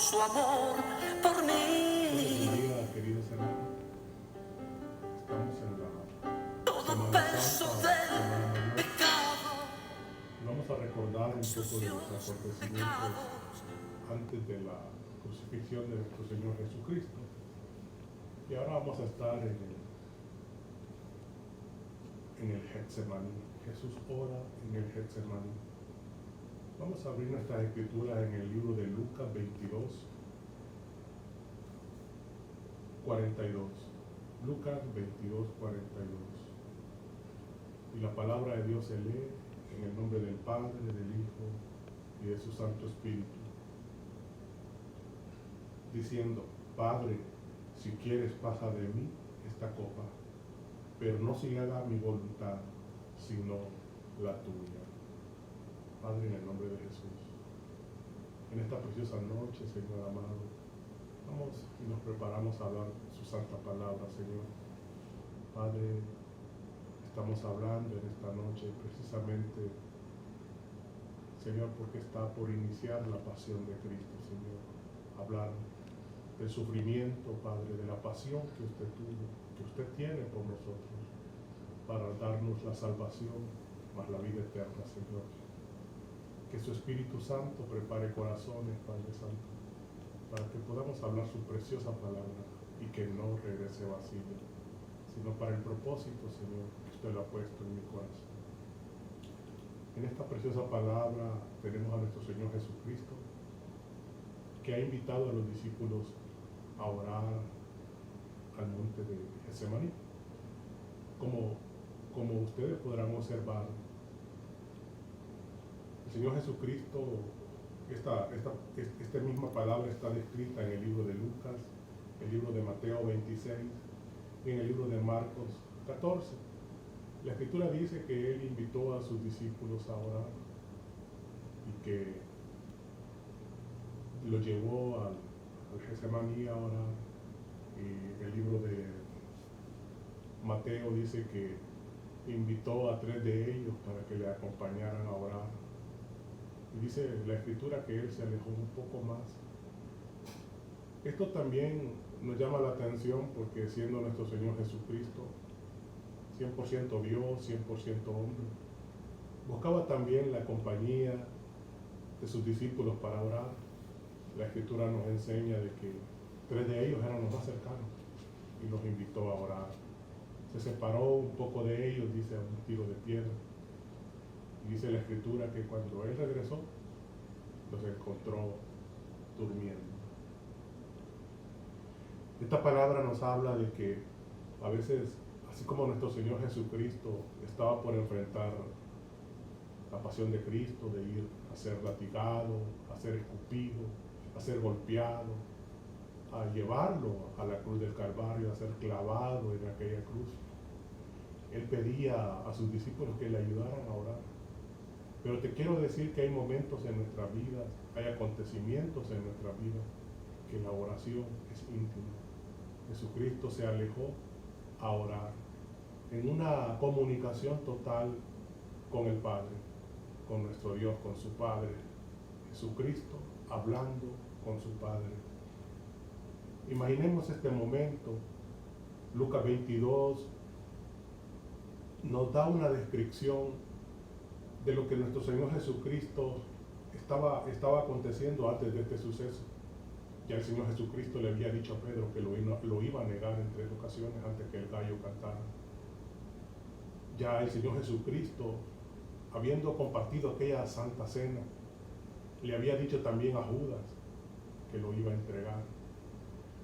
su amor por mí. Buenos días, queridos hermanos. Estamos en la Todo Semana peso Santa, del Semana Mayor. pecado, Vamos a recordar un poco de los sucios acontecimientos pecados. antes de la crucifixión de nuestro Señor Jesucristo. Y ahora vamos a estar en el Getsemaní. Jesús ora en el Getsemaní. Vamos a abrir nuestras escrituras en el libro de Lucas 22, 42. Lucas 22, 42. Y la palabra de Dios se lee en el nombre del Padre, del Hijo y de su Santo Espíritu, diciendo: Padre, si quieres, pasa de mí esta copa, pero no se haga mi voluntad, sino la tuya. Padre, en el nombre de Jesús, en esta preciosa noche, Señor amado, vamos y nos preparamos a hablar su santa palabra, Señor. Padre, estamos hablando en esta noche precisamente, Señor, porque está por iniciar la pasión de Cristo, Señor. Hablar del sufrimiento, Padre, de la pasión que usted tuvo, que usted tiene por nosotros, para darnos la salvación, más la vida eterna, Señor. Que su Espíritu Santo prepare corazones, Padre Santo, para que podamos hablar su preciosa palabra y que no regrese vacío, sino para el propósito, Señor, que usted lo ha puesto en mi corazón. En esta preciosa palabra tenemos a nuestro Señor Jesucristo, que ha invitado a los discípulos a orar al monte de Getsemaní. Como ustedes podrán observar, el Señor Jesucristo, esta misma palabra está descrita en el libro de Lucas, el libro de Mateo 26 y en el libro de Marcos 14. La Escritura dice que Él invitó a sus discípulos a orar y que lo llevó al Getsemaní a orar. Y el libro de Mateo dice que invitó a 3 de ellos para que le acompañaran a orar. Y dice la Escritura que Él se alejó un poco más. Esto también nos llama la atención porque, siendo nuestro Señor Jesucristo 100% Dios, 100% hombre, buscaba también la compañía de sus discípulos para orar. La Escritura nos enseña de que 3 de ellos eran los más cercanos y los invitó a orar. Se separó un poco de ellos, dice, a un tiro de piedra. Y dice la Escritura que cuando Él regresó, los encontró durmiendo. Esta palabra nos habla de que a veces, así como nuestro Señor Jesucristo estaba por enfrentar la pasión de Cristo, de ir a ser latigado, a ser escupido, a ser golpeado, a llevarlo a la cruz del Calvario, a ser clavado en aquella cruz, Él pedía a sus discípulos que le ayudaran a orar. Pero te quiero decir que hay momentos en nuestra vida, hay acontecimientos en nuestra vida, que la oración es íntima. Jesucristo se alejó a orar en una comunicación total con el Padre, con nuestro Dios, con su Padre. Jesucristo hablando con su Padre. Imaginemos este momento. Lucas 22 nos da una descripción de lo que nuestro Señor Jesucristo estaba aconteciendo antes de este suceso. Ya el Señor Jesucristo le había dicho a Pedro que lo iba a negar en 3 ocasiones antes que el gallo cantara. Ya el Señor Jesucristo, habiendo compartido aquella santa cena, le había dicho también a Judas que lo iba a entregar.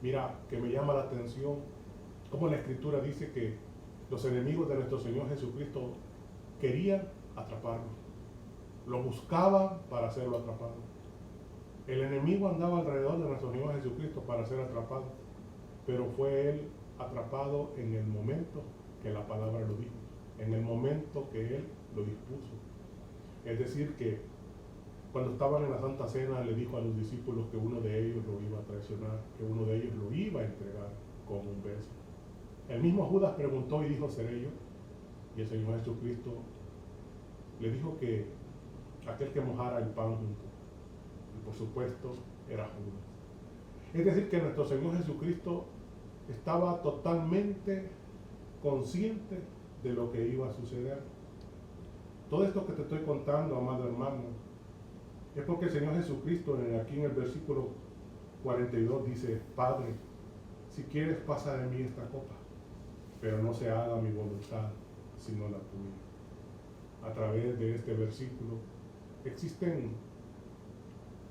Mira, que me llama la atención cómo la Escritura dice que los enemigos de nuestro Señor Jesucristo querían atraparlo, lo buscaban para hacerlo atrapado. El enemigo andaba alrededor de nuestro Señor Jesucristo para ser atrapado, pero fue Él atrapado en el momento que la palabra lo dijo, en el momento que Él lo dispuso. Es decir, que cuando estaban en la Santa Cena, le dijo a los discípulos que uno de ellos lo iba a traicionar, que uno de ellos lo iba a entregar con un beso. El mismo Judas preguntó y dijo: ¿seré yo? Y el Señor Jesucristo le dijo que aquel que mojara el pan junto, y por supuesto era Judas. Es decir, que nuestro Señor Jesucristo estaba totalmente consciente de lo que iba a suceder. Todo esto que te estoy contando, amado hermano, es porque el Señor Jesucristo aquí en el versículo 42 dice: Padre, si quieres pasa de mí esta copa, pero no se haga mi voluntad sino la tuya. A través de este versículo existen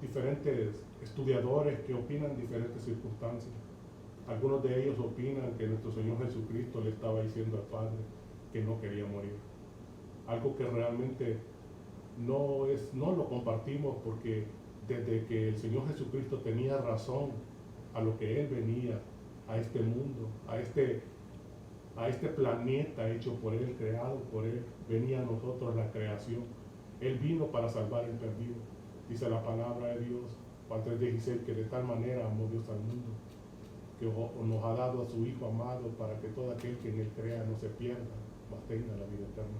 diferentes estudiadores que opinan diferentes circunstancias. Algunos de ellos opinan que nuestro Señor Jesucristo le estaba diciendo al Padre que no quería morir. Algo que realmente no lo compartimos, porque desde que el Señor Jesucristo tenía razón a lo que Él venía a este mundo, a este planeta hecho por Él, creado por Él, venía a nosotros la creación. Él vino para salvar el perdido. Dice la palabra de Dios, Juan 3:16, que de tal manera amó Dios al mundo, que nos ha dado a su Hijo amado, para que todo aquel que en Él crea no se pierda, mas tenga la vida eterna.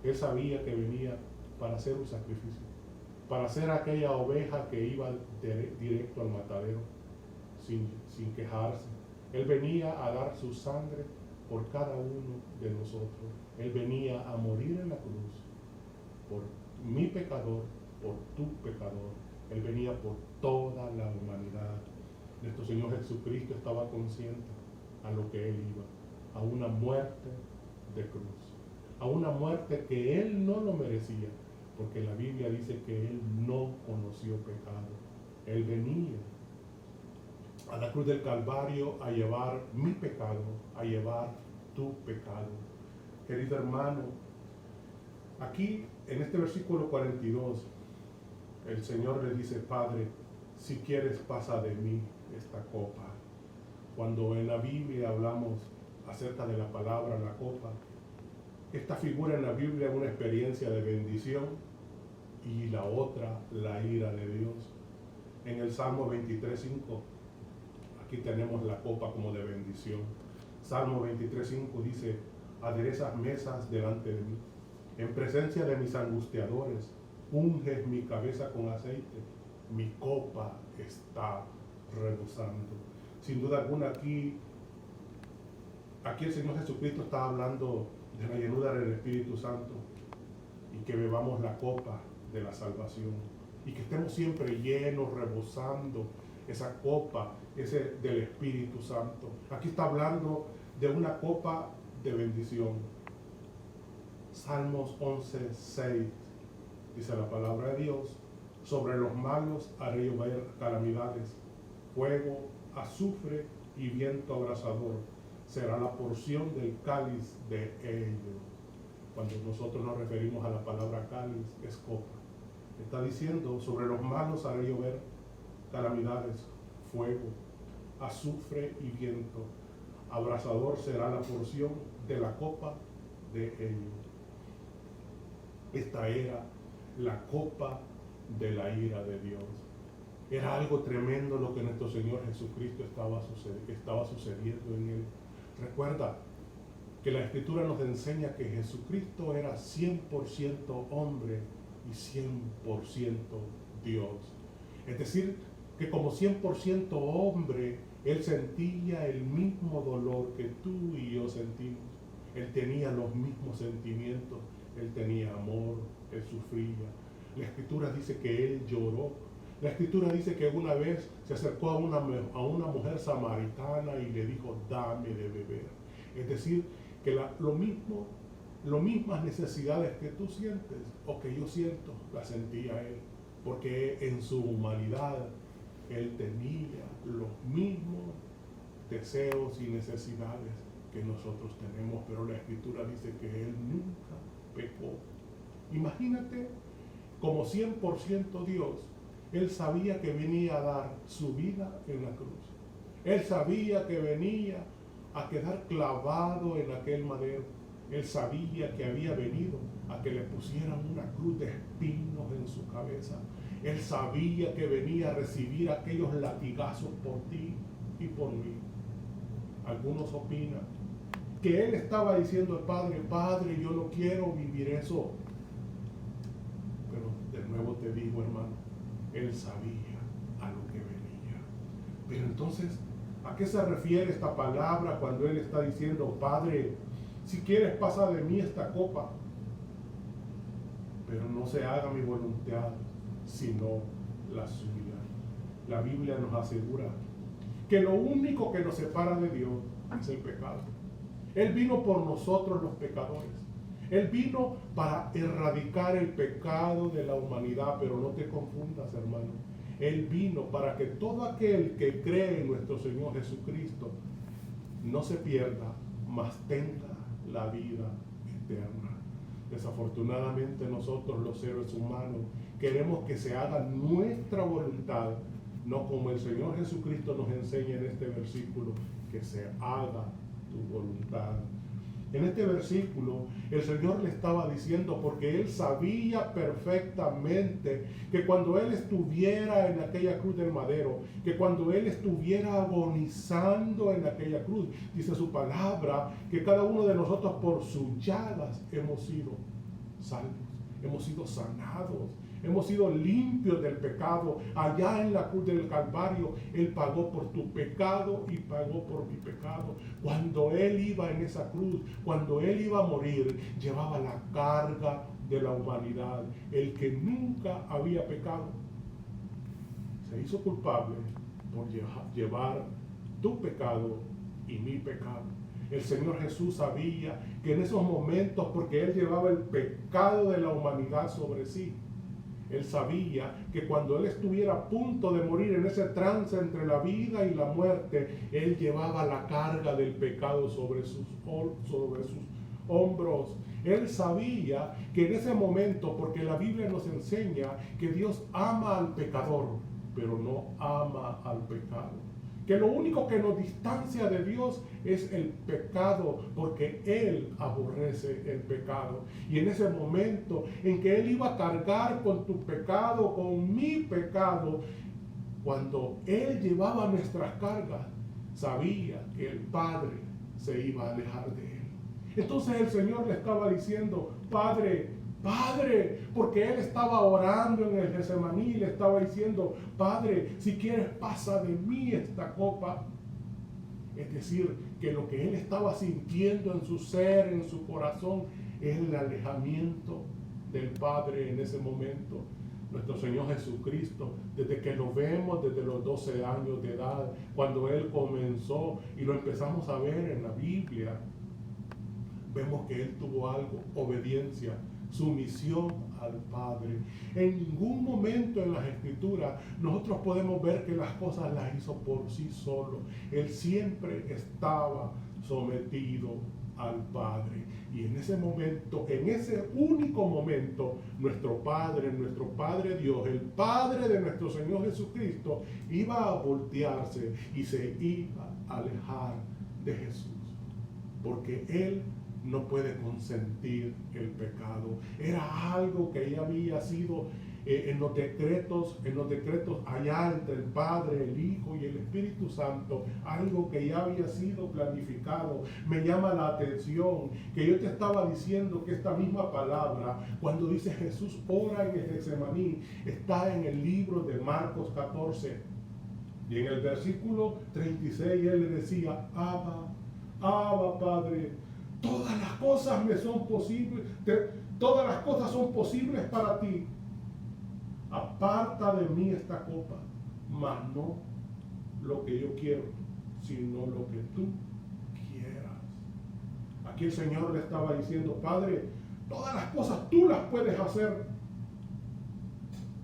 Él sabía que venía para hacer un sacrificio, para ser aquella oveja que iba directo al matadero, sin quejarse. Él venía a dar su sangre por cada uno de nosotros. Él venía a morir en la cruz por mi pecador, por tu pecador. Él venía por toda la humanidad. Nuestro Señor Jesucristo estaba consciente a lo que Él iba, a una muerte de cruz, a una muerte que Él no lo merecía, porque la Biblia dice que Él no conoció pecado. Él venía a la cruz del Calvario a llevar mi pecado, a llevar tu pecado. Querido hermano, aquí en este versículo 42, el Señor le dice: Padre, si quieres pasa de mí esta copa. Cuando en la Biblia hablamos acerca de la palabra la copa, esta figura en la Biblia es una experiencia de bendición, y la otra, la ira de Dios. En el Salmo 23:5, aquí tenemos la copa como de bendición. Salmo 23:5 dice: aderezas mesas delante de mí, en presencia de mis angustiadores, unges mi cabeza con aceite, mi copa está rebosando. Sin duda alguna, aquí el Señor Jesucristo está hablando de la llenura del Espíritu Santo, y que bebamos la copa de la salvación, y que estemos siempre llenos, rebosando esa copa del Espíritu Santo. Aquí está hablando de una copa de bendición. Salmos 11:6 dice la palabra de Dios: sobre los malos haré llover calamidades, fuego, azufre y viento abrasador será la porción del cáliz de ellos. Cuando nosotros nos referimos a la palabra cáliz, es copa. Está diciendo: sobre los malos haré llover calamidades, fuego, azufre y viento abrasador será la porción de la copa de ellos. Esta era la copa de la ira de Dios. Era algo tremendo lo que nuestro Señor Jesucristo estaba sucediendo en Él. Recuerda que la Escritura nos enseña que Jesucristo era 100% hombre y 100% Dios. Es decir, que como 100% hombre, Él sentía el mismo dolor que tú y yo sentimos. Él tenía los mismos sentimientos. Él tenía amor, Él sufría. La Escritura dice que Él lloró. La Escritura dice que una vez se acercó a una mujer samaritana y le dijo: dame de beber. Es decir, que lo mismas necesidades que tú sientes o que yo siento, las sentía Él, porque en su humanidad Él tenía los mismos deseos y necesidades que nosotros tenemos, pero la Escritura dice que Él nunca pecó. Imagínate, como 100% Dios, Él sabía que venía a dar su vida en la cruz. Él sabía que venía a quedar clavado en aquel madero. Él sabía que había venido a que le pusieran una cruz de espinos en su cabeza. Él sabía que venía a recibir aquellos latigazos por ti y por mí. Algunos opinan que Él estaba diciendo al Padre: Padre, yo no quiero vivir eso. Pero de nuevo te digo, hermano, Él sabía a lo que venía. Pero entonces, ¿a qué se refiere esta palabra cuando Él está diciendo, Padre, si quieres pasa de mí esta copa, pero no se haga mi voluntad, sino la suya? La Biblia nos asegura que lo único que nos separa de Dios es el pecado. Él vino por nosotros los pecadores. Él vino para erradicar el pecado de la humanidad, pero no te confundas, hermano. Él vino para que todo aquel que cree en nuestro Señor Jesucristo no se pierda, mas tenga la vida eterna. Desafortunadamente nosotros los seres humanos queremos que se haga nuestra voluntad, no como el Señor Jesucristo nos enseña en este versículo, que se haga tu voluntad. En este versículo el Señor le estaba diciendo, porque Él sabía perfectamente que cuando Él estuviera en aquella cruz del madero, que cuando Él estuviera agonizando en aquella cruz, dice su palabra, que cada uno de nosotros por sus llagas hemos sido salvos, hemos sido sanados, hemos sido limpios del pecado. Allá en la cruz del Calvario, Él pagó por tu pecado y pagó por mi pecado. Cuando Él iba en esa cruz, cuando Él iba a morir, llevaba la carga de la humanidad. El que nunca había pecado se hizo culpable por llevar tu pecado y mi pecado. El Señor Jesús sabía que en esos momentos, porque Él llevaba el pecado de la humanidad sobre sí, Él sabía que cuando Él estuviera a punto de morir en ese trance entre la vida y la muerte, Él llevaba la carga del pecado sobre sus hombros. Él sabía que en ese momento, porque la Biblia nos enseña que Dios ama al pecador, pero no ama al pecado. Que lo único que nos distancia de Dios es el pecado, porque Él aborrece el pecado. Y en ese momento en que Él iba a cargar con tu pecado, con mi pecado, cuando Él llevaba nuestras cargas, sabía que el Padre se iba a alejar de Él. Entonces el Señor le estaba diciendo, Padre, Padre, porque Él estaba orando en el Getsemaní y le estaba diciendo, Padre, si quieres pasa de mí esta copa. Es decir, que lo que Él estaba sintiendo en su ser, en su corazón, es el alejamiento del Padre en ese momento. Nuestro Señor Jesucristo, desde que lo vemos desde los 12 años de edad, cuando Él comenzó y lo empezamos a ver en la Biblia, vemos que Él tuvo algo, obediencia, sumisión al Padre. En ningún momento en las Escrituras nosotros podemos ver que las cosas las hizo por sí solo. Él siempre estaba sometido al Padre. Y en ese momento, en ese único momento, nuestro Padre Dios, el Padre de nuestro Señor Jesucristo, iba a voltearse y se iba a alejar de Jesús. Porque Él no puede consentir el pecado. Era algo que ya había sido en los decretos allá entre el Padre, el Hijo y el Espíritu Santo, algo que ya había sido planificado. Me llama la atención que yo te estaba diciendo que esta misma palabra, cuando dice Jesús ora en el Getsemaní, está en el libro de Marcos 14. Y en el versículo 36 Él le decía, Abba, Padre, todas las cosas me son posibles, todas las cosas son posibles para ti. Aparta de mí esta copa, mas no lo que yo quiero, sino lo que tú quieras. Aquí el Señor le estaba diciendo, Padre, todas las cosas tú las puedes hacer.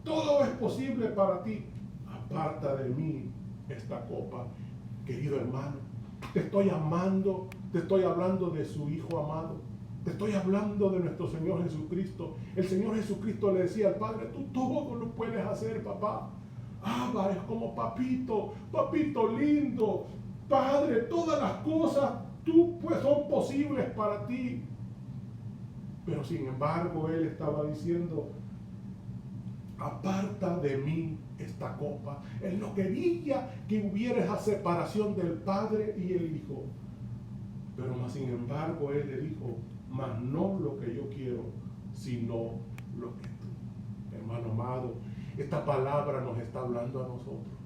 Todo es posible para ti. Aparta de mí esta copa. Querido hermano, te estoy amando, te estoy hablando de su Hijo amado. Te estoy hablando de nuestro Señor Jesucristo. El Señor Jesucristo le decía al Padre, tú todo lo puedes hacer, papá. Abba es como papito lindo. Padre, todas las cosas pues son posibles para ti. Pero sin embargo, Él estaba diciendo, aparta de mí esta copa. Él no quería que hubiera esa separación del Padre y el Hijo. Pero más sin embargo, Él le dijo, mas no lo que yo quiero, sino lo que tú. Hermano amado, esta palabra nos está hablando a nosotros.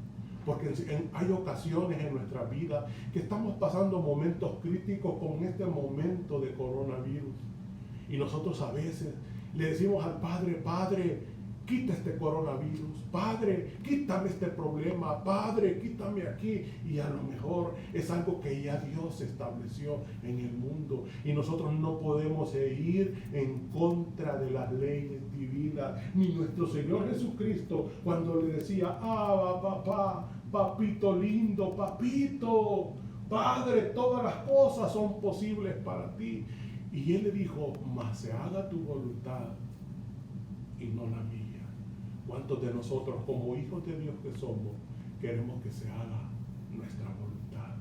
Porque hay ocasiones en nuestra vida que estamos pasando momentos críticos con este momento de coronavirus. Y nosotros a veces le decimos al Padre, Padre, quita este coronavirus, Padre, quítame este problema, Padre, quítame aquí. Y a lo mejor es algo que ya Dios estableció en el mundo. Y nosotros no podemos ir en contra de las leyes divinas. Ni nuestro Señor Jesucristo, cuando le decía, papá, papito lindo, papito, Padre, todas las cosas son posibles para ti. Y Él le dijo, mas se haga tu voluntad y no la mía. ¿Cuántos de nosotros, como hijos de Dios que somos, queremos que se haga nuestra voluntad?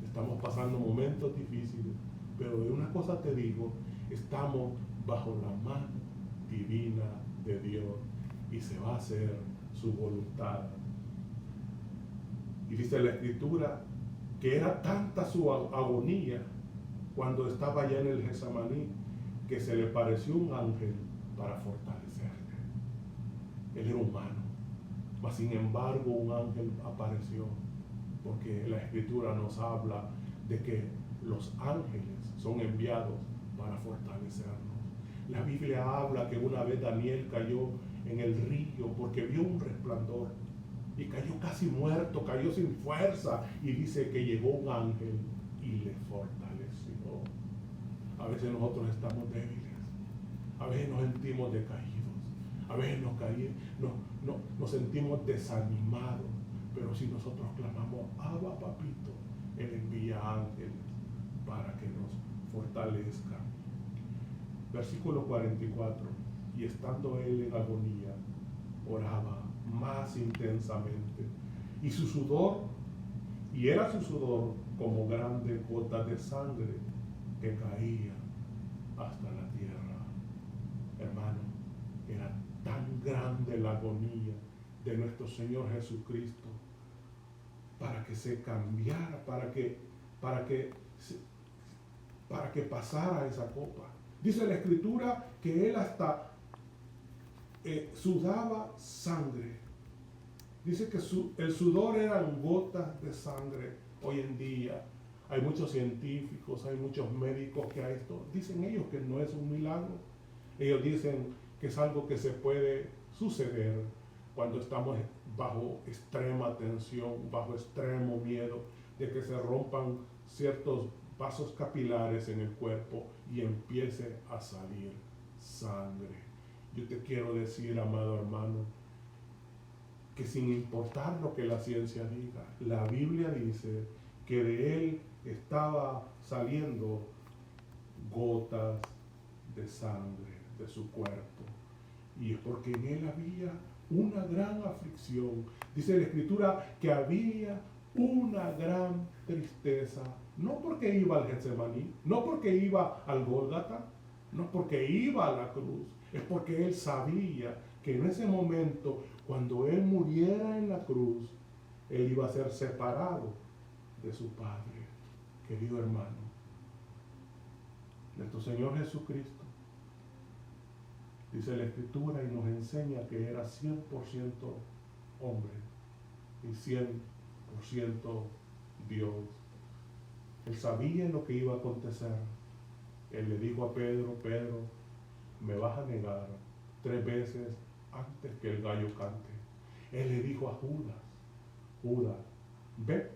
Estamos pasando momentos difíciles, pero de una cosa te digo, estamos bajo la mano divina de Dios y se va a hacer su voluntad. Y dice la Escritura que era tanta su agonía cuando estaba allá en el Getsemaní que se le pareció un ángel para fortalecerle. Él era humano, mas sin embargo un ángel apareció, porque la Escritura nos habla de que los ángeles son enviados para fortalecernos. La Biblia habla que una vez Daniel cayó en el río porque vio un resplandor y cayó casi muerto, cayó sin fuerza, y dice que llegó un ángel y le fortaleció. A veces nosotros estamos débiles, a veces nos sentimos decaídos, a veces nos sentimos desanimados, pero si nosotros clamamos, Abba papito, Él envía ángeles para que nos fortalezcan. Versículo 44, y estando él en agonía, oraba más intensamente, y su sudor, y era su sudor como grandes gotas de sangre que caía hasta la tierra. Hermano, era tan grande la agonía de nuestro Señor Jesucristo para que se cambiara, para que pasara esa copa. Dice la Escritura que él hasta sudaba sangre. Dice que el sudor eran gotas de sangre. Hoy en día hay muchos científicos, hay muchos médicos que a esto dicen ellos que no es un milagro. Ellos dicen que es algo que se puede suceder cuando estamos bajo extrema tensión, bajo extremo miedo de que se rompan ciertos vasos capilares en el cuerpo y empiece a salir sangre. Yo te quiero decir, amado hermano, que sin importar lo que la ciencia diga, la Biblia dice que de él estaba saliendo gotas de sangre de su cuerpo. Y es porque en él había una gran aflicción. Dice la Escritura que había una gran tristeza. No porque iba al Getsemaní, no porque iba al Gólgata, no porque iba a la cruz. Es porque él sabía que en ese momento, cuando él muriera en la cruz, él iba a ser separado de su Padre. Querido hermano, nuestro Señor Jesucristo, dice la Escritura y nos enseña que era 100% hombre y 100% Dios. Él sabía lo que iba a acontecer. Él le dijo a Pedro, Pedro, me vas a negar 3 veces antes que el gallo cante. Él le dijo a Judas, Judas, ve,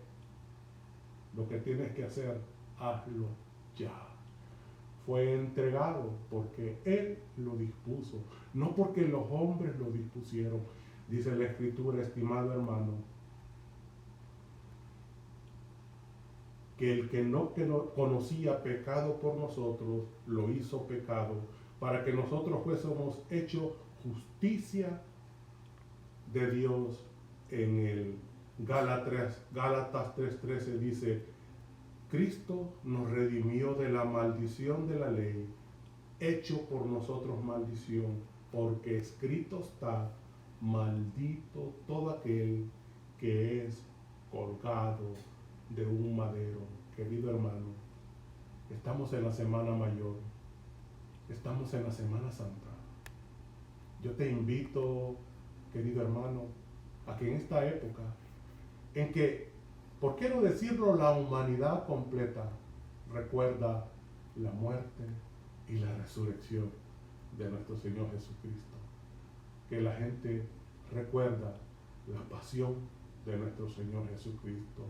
lo que tienes que hacer, hazlo ya. Fue entregado porque Él lo dispuso, no porque los hombres lo dispusieron. Dice la Escritura, estimado hermano, que el que no conocía pecado por nosotros, lo hizo pecado, para que nosotros fuésemos hechos justicia de Dios en él. Gálatas 3:13 dice, Cristo nos redimió de la maldición de la ley, hecho por nosotros maldición, porque escrito está, maldito todo aquel que es colgado de un madero. Querido hermano, estamos en la Semana Mayor, estamos en la Semana Santa. Yo te invito, querido hermano, a que en esta época en que, ¿por qué no decirlo? La humanidad completa recuerda la muerte y la resurrección de nuestro Señor Jesucristo. Que la gente recuerda la pasión de nuestro Señor Jesucristo.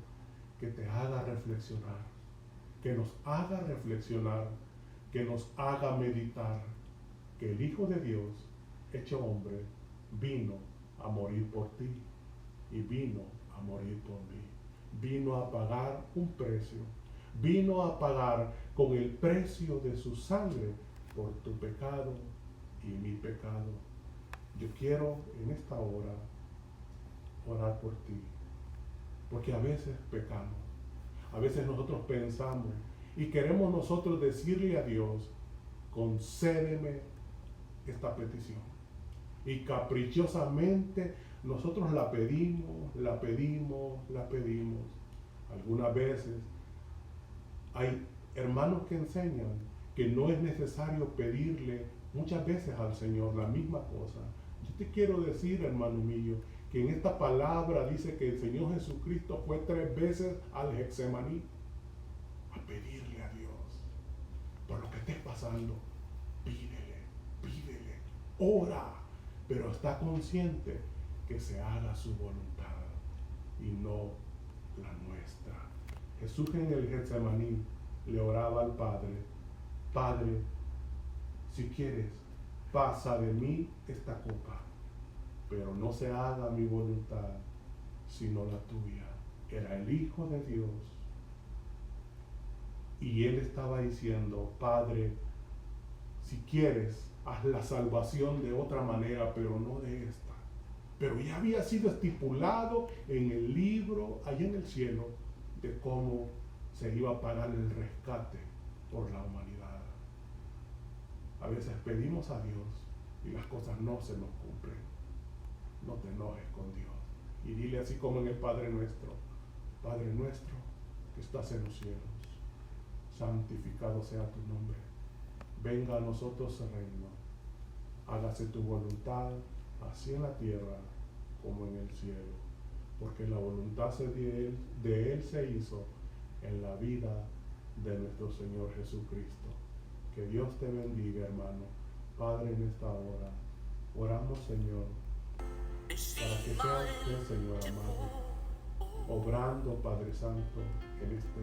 Que te haga reflexionar, que nos haga reflexionar, que nos haga meditar que el Hijo de Dios, hecho hombre, vino a morir por ti y vino a morir por mí. Vino a pagar un precio, vino a pagar con el precio de su sangre por tu pecado y mi pecado. Yo quiero en esta hora orar por ti, porque a veces pecamos, a veces nosotros pensamos y queremos nosotros decirle a Dios, concédeme esta petición. Y caprichosamente nosotros la pedimos, la pedimos, la pedimos. Algunas veces hay hermanos que enseñan que no es necesario pedirle muchas veces al Señor la misma cosa. Yo te quiero decir, hermano mío, que en esta palabra dice que el Señor Jesucristo fue 3 veces al Getsemaní a pedirle a Dios por lo que estés pasando. Pídele, pídele, ora, pero está consciente que se haga su voluntad y no la nuestra. Jesús en el Getsemaní le oraba al Padre: Padre, si quieres, pasa de mí esta copa, pero no se haga mi voluntad, sino la tuya. Era el Hijo de Dios. Y él estaba diciendo: Padre, si quieres, haz la salvación de otra manera, pero no de esta. Pero ya había sido estipulado en el libro, allá en el cielo, de cómo se iba a pagar el rescate por la humanidad. A veces pedimos a Dios y las cosas no se nos cumplen. No te enojes con Dios. Y dile así como en el Padre Nuestro: Padre nuestro que estás en los cielos, santificado sea tu nombre. Venga a nosotros el reino. Hágase tu voluntad, así en la tierra como en el cielo. Porque la voluntad de Él se hizo en la vida de nuestro Señor Jesucristo. Que Dios te bendiga, hermano. Padre, en esta hora oramos, Señor, para que sea usted, Señor amado, obrando, Padre Santo, en esta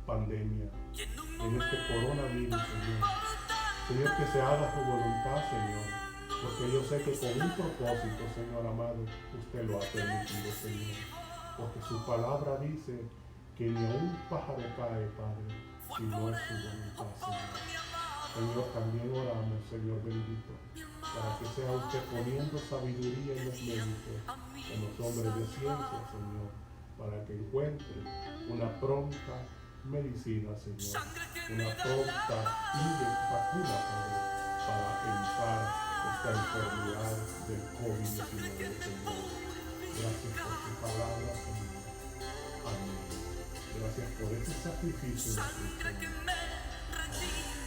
pandemia, en este coronavirus, Señor. Señor, que se haga tu voluntad, Señor, porque yo sé que con un propósito, Señor amado, usted lo ha permitido, Señor. Porque su palabra dice que ni a un pájaro cae, Padre, si no es su voluntad, Señor. Señor, también oramos, Señor bendito, para que sea usted poniendo sabiduría en los médicos, en los hombres de ciencia, Señor, para que encuentre una pronta medicina, Señor, una pronta vacuna, Padre, para evitar esta enfermedad del COVID-19, Señor. Gracias por tu palabra, Señor. Amén. Gracias por ese sacrificio de Cristo. Amén.